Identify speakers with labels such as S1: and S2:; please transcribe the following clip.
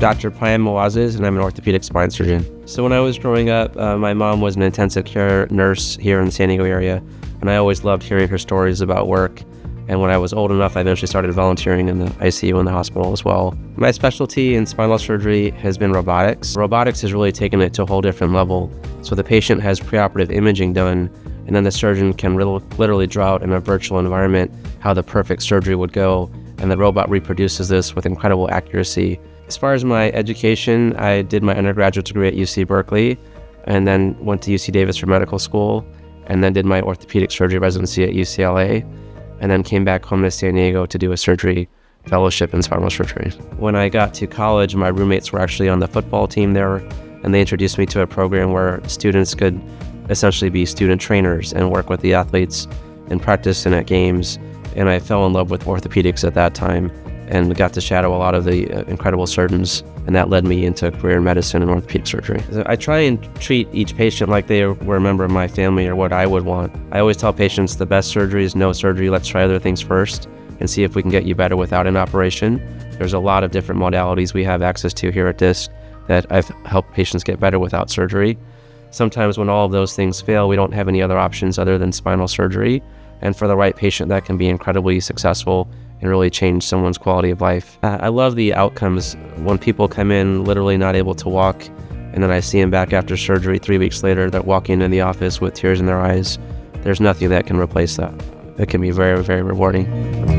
S1: Dr. Payam Moazzaz, and I'm an orthopedic spine surgeon. So when I was growing up, my mom was an intensive care nurse here in the San Diego area, and I always loved hearing her stories about work. And when I was old enough, I eventually started volunteering in the ICU in the hospital as well. My specialty in spinal surgery has been robotics. Robotics has really taken it to a whole different level. So the patient has preoperative imaging done, and then the surgeon can literally draw out in a virtual environment how the perfect surgery would go, and the robot reproduces this with incredible accuracy. As far as my education, I did my undergraduate degree at UC Berkeley, and then went to UC Davis for medical school, and then did my orthopedic surgery residency at UCLA, and then came back home to San Diego to do a surgery fellowship in spinal surgery. When I got to college, my roommates were actually on the football team there, and they introduced me to a program where students could essentially be student trainers and work with the athletes in practice and at games. And I fell in love with orthopedics at that time and got to shadow a lot of the incredible surgeons, and that led me into a career in medicine and orthopedic surgery. I try and treat each patient like they were a member of my family or what I would want. I always tell patients the best surgery is no surgery. Let's try other things first and see if we can get you better without an operation. There's a lot of different modalities we have access to here at DISC that I've helped patients get better without surgery. Sometimes when all of those things fail, we don't have any other options other than spinal surgery. And for the right patient, that can be incredibly successful and really change someone's quality of life. I love the outcomes when people come in literally not able to walk, and then I see them back after surgery 3 weeks later. They're walking in the office with tears in their eyes. There's nothing that can replace that. It can be very, very rewarding.